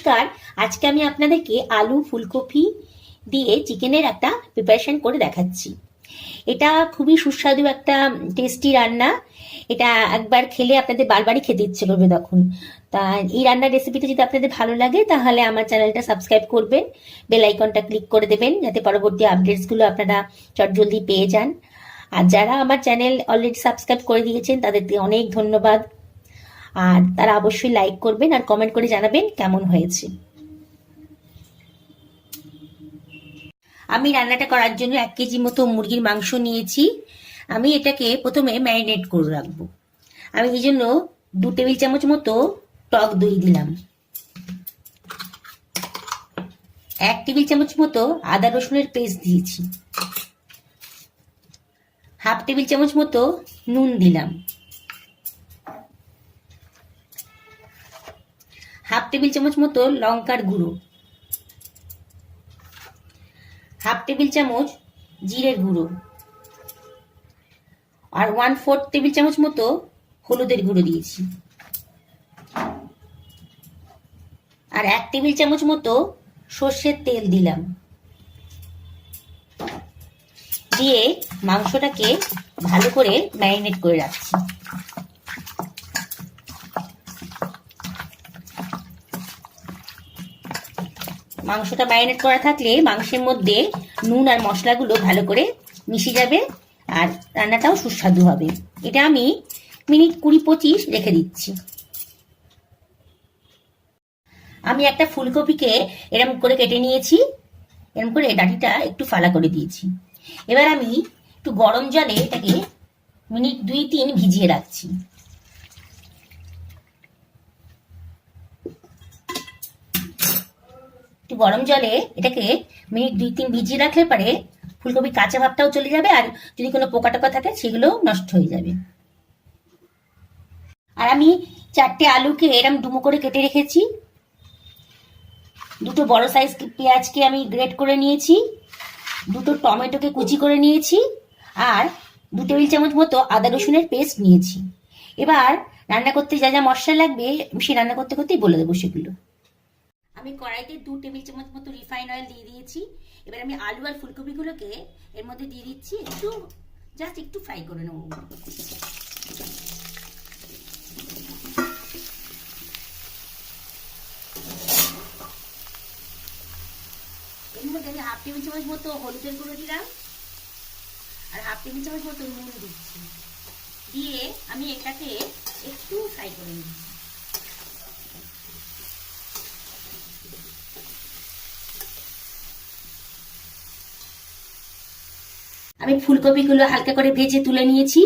নমস্কার। আজকে আমি আপনাদেরকে আলু ফুলকপি দিয়ে চিকেনের একটা প্রিপারেশন করে দেখাচ্ছি। এটা খুবই সুস্বাদু একটা টেস্টি রান্না। এটা একবার খেলে আপনাদের বারবারই খেতে ইচ্ছে করবে তখন। তা এই রান্নার রেসিপিটা যদি আপনাদের ভালো লাগে তাহলে আমার চ্যানেলটা সাবস্ক্রাইব করবেন, বেল আইকনটা ক্লিক করে দেবেন যাতে পরবর্তী আপডেটসগুলো আপনারা চটজলদি পেয়ে যান। আর যারা আমার চ্যানেল অলরেডি সাবস্ক্রাইব করে দিয়েছেন তাদেরকে অনেক ধন্যবাদ। আর তারা অবশ্যই লাইক করবেন আর কমেন্ট করে জানাবেন কেমন হয়েছে। আমি রান্নাটা করার জন্য 1 কেজি মতো মুরগির মাংস নিয়েছি। আমি এটাকে প্রথমে ম্যারিনেট করে রাখবো। আমি এই জন্য 2 টেবিল চামচ মতো টক দই দিলাম, 1 টেবিল চামচ মতো আদা রসুনের পেস্ট দিয়েছি, 1/2 টেবিল চামচ মতো নুন দিলাম, 1/2 টেবিল চামচ মতো লঙ্কার গুঁড়ো, 1/2 টেবিল চামচ জিরের গুঁড়ো, আর 1/4 টেবিল চামচ মতো হলুদের গুঁড়ো দিয়েছি, আর 1 টেবিল চামচ মতো সর্ষের তেল দিলাম। দিয়ে মাংসটাকে ভালো করে ম্যারিনেট করে রাখছি। মাংসটা ম্যারিনেট করা থাকলে মাংসের মধ্যে নুন আর মশলাগুলো ভালো করে মিশে যাবে আর রান্নাটাও সুস্বাদু হবে। এটা আমি মিনিট 20-25 রেখে দিচ্ছি। আমি একটা ফুলকপিকে এরকম করে কেটে নিয়েছি, এরকম করে ডাঁটিটা একটু ফালা করে দিয়েছি। এবার আমি একটু গরম জলে এটাকে মিনিট 2-3 ভিজিয়ে রাখছি। একটু গরম জলে এটাকে মিনিট 2-3 ভিজিয়ে রাখলে পারে ফুলকপির কাঁচা ভাবটাও চলে যাবে আর যদি কোনো পোকা টোকা থাকে সেগুলো নষ্ট হয়ে যাবে। আর আমি 4টে আলুকে এরকম ডুমো করে কেটে রেখেছি। 2টো বড় সাইজ পেঁয়াজকে আমি গ্রেট করে নিয়েছি, 2টো টমেটোকে কুচি করে নিয়েছি, আর 2 টেবিল চামচ মতো আদা রসুনের পেস্ট নিয়েছি। এবার রান্না করতে যা যা মশলা লাগবে সে রান্না করতে করতেই বলে দেবো সেগুলো। আমি কড়াইতে 2 টেবিল চামচ মতো রিফাইন অয়েল দিয়ে দিয়েছি। এবার আমি আলু আর ফুলকপিগুলোকে এর মধ্যে দিয়ে দিচ্ছি, জাস্ট একটু ফ্রাই করে নেব। এর মধ্যে আমি 1/2 টেবিল চামচ মতো হলুদের গুঁড়ো দিলাম আর 1/2 টেবিল চামচ মতো নুন দিচ্ছি। দিয়ে আমি এটাকে একটু ফ্রাই করে নিচ্ছি। আমি ফুলকপিগুলো হালকা করে ভেজে তুলে নিয়েছি।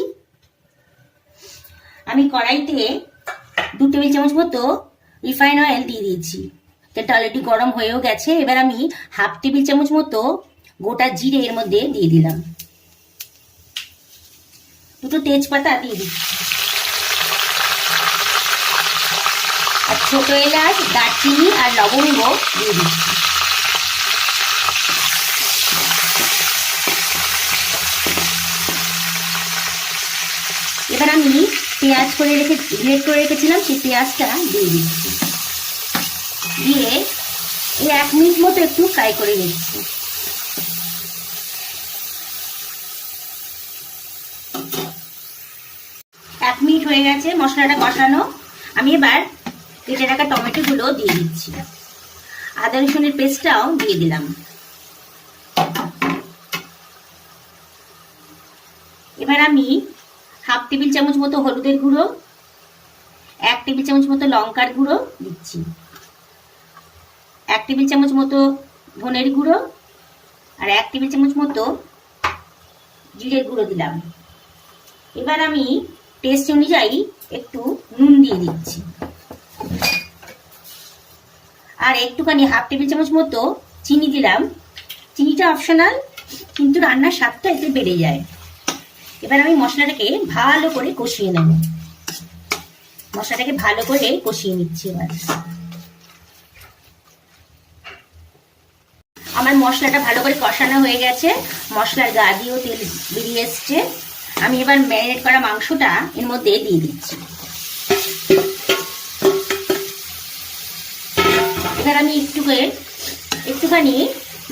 আমি কড়াইতে 2 টেবিল চামচ মতো রিফাইন অয়েল দিয়ে দিয়েছি, যেটা অলরেডি গরম হয়েও গেছে। এবার আমি 1/2 টেবিল চামচ মতো গোটা জিরে এর মধ্যে দিয়ে দিলাম, 2টো তেজপাতা দিয়ে দিচ্ছি, আর ছোট এলাচ, দারচিনি আর লবঙ্গ দিয়ে দিচ্ছি। এবার আমি পেঁয়াজ গ্রেট করে রেখেছিলাম সেই পেঁয়াজটা দিয়ে দিচ্ছি। দিয়ে এই 1 মিনিট মতো একটু ফ্রাই করে নিচ্ছি। এক মিনিট হয়ে গেছে মশলাটা কষানো। আমি এবার কেটে রাখা টমেটোগুলো দিয়ে দিচ্ছি, আদা রসুনের পেস্টটাও দিয়ে দিলাম। এবার আমি 1/2 টেবিল চামচ মতো হলুদের গুঁড়ো, 1 টেবিল চামচ মতো লঙ্কার গুঁড়ো দিচ্ছি, 1 টেবিল চামচ মতো ধনের গুঁড়ো, আর 1 টেবিল চামচ মতো জিরের গুঁড়ো দিলাম। এবার আমি টেস্ট অনুযায়ী একটু নুন দিয়ে দিচ্ছি, আর একটুখানি 1/2 টেবিল চামচ মতো চিনি দিলাম। চিনিটা অপশনাল, কিন্তু রান্নার স্বাদটা এতে বেড়ে যায়। এবার আমি মশলাটাকে ভালো করে কষিয়ে নেব। মশলাটাকে ভালো করে কষিয়ে নিচ্ছি। এবার আমার মশলাটা ভালো করে কষানো হয়ে গেছে, মশলার গা দিয়েও তেল বেরিয়ে এসছে। আমি এবার ম্যারিনেট করা মাংসটা এর মধ্যে দিয়ে দিচ্ছি। এবার আমি একটুখানি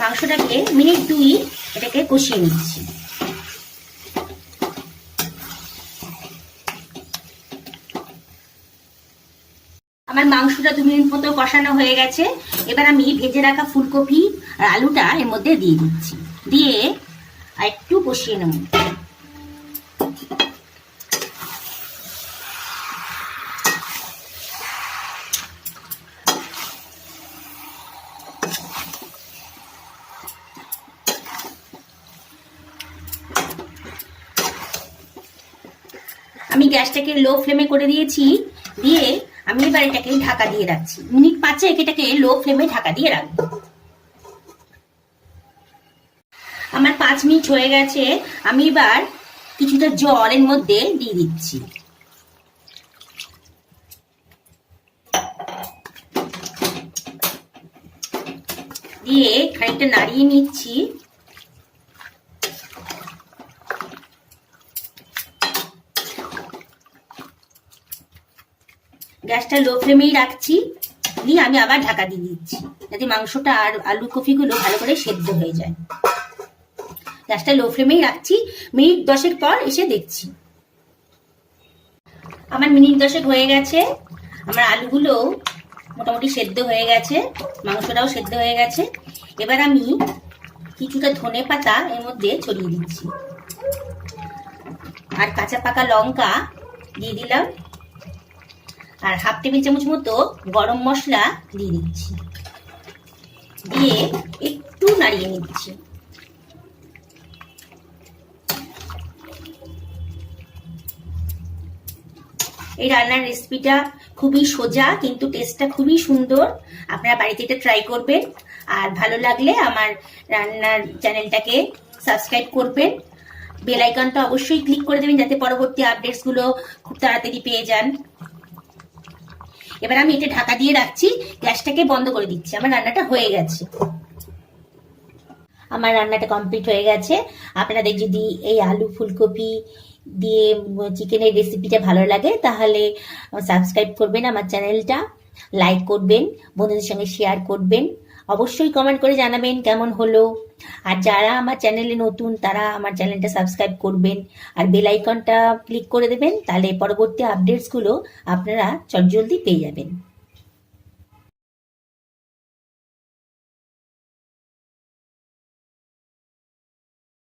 মাংসটাকে মিনিট 2 এটাকে কষিয়ে নিচ্ছি। আমার মাংসটা 2 মিনিট মতো কষানো হয়ে গেছে। এবার আমি ভেজে রাখা ফুলকপি আর আলুটা এর মধ্যে দিয়ে দিচ্ছি, দিয়ে একটু কষিয়ে নেব। আমি গ্যাসটাকে লো ফ্লেমে করে দিয়েছি, দিয়ে আমি এবার এটাকে ঢাকা দিয়ে রাখছি। মিনিট 5 এটাকে লো ফ্লেমে ঢাকা দিয়ে রাখবো। আমার 5 মিনিট হয়ে গেছে। আমি এবার কিছুটা জল এর মধ্যে দিয়ে দিচ্ছি, দিয়ে খানিকটা নাড়িয়ে নিচ্ছি। গ্যাসটা লো ফ্লেমেই রাখছি, দিয়ে আমি আবার ঢাকা দিয়ে দিচ্ছি যাতে মাংসটা আর আলু কপিগুলো ভালো করে সেদ্ধ হয়ে যায়। গ্যাসটা লো ফ্লেমেই রাখছি। মিনিট 10 পর এসে দেখছি। আমার মিনিট 10 হয়ে গেছে। আমার আলুগুলো মোটামুটি সেদ্ধ হয়ে গেছে, মাংসটাও সেদ্ধ হয়ে গেছে। এবার আমি কিছুটা ধনে পাতা এর মধ্যে ছড়িয়ে দিচ্ছি, আর কাঁচা পাকা লঙ্কা দিয়ে দিলাম, আর হাফ টেবিল চামচ মতো গরম মশলা দিয়ে দিচ্ছি, দিয়ে একটু নাড়িয়ে নিচ্ছি। এই রান্নার রেসিপিটা খুবই সোজা, কিন্তু টেস্টটা খুবই সুন্দর। আপনারা বাড়িতে এটা ট্রাই করবেন, আর ভালো লাগলে আমার রান্নার চ্যানেলটাকে সাবস্ক্রাইব করবেন। বেল আইকনটা অবশ্যই ক্লিক করে দেবেন যাতে পরবর্তী আপডেটসগুলো খুব তাড়াতাড়ি পেয়ে যান। এবার আমি এটা ঢাকা দিয়ে রাখছি, গ্যাসটাকে বন্ধ করে দিচ্ছি। আমার রান্নাটা হয়ে গেছে। আমার রান্নাটা কমপ্লিট হয়ে গেছে। আপনাদের যদি এই আলু ফুলকপি দিয়ে চিকেনের রেসিপিটা ভালো লাগে তাহলে সাবস্ক্রাইব করবেন আমার চ্যানেলটা, লাইক করবেন, বন্ধুদের সঙ্গে শেয়ার করবেন, অবশ্যই কমেন্ট করে জানাবেন কেমন হলো। আর যারা আমার চ্যানেলে নতুন তারা আমার চ্যানেলটা সাবস্ক্রাইব করবেন, আর বেল আইকনটা ক্লিক করে দেবেন, তাহলে পরবর্তী আপডেটসগুলো আপনারা চটজলদি পেয়ে যাবেন।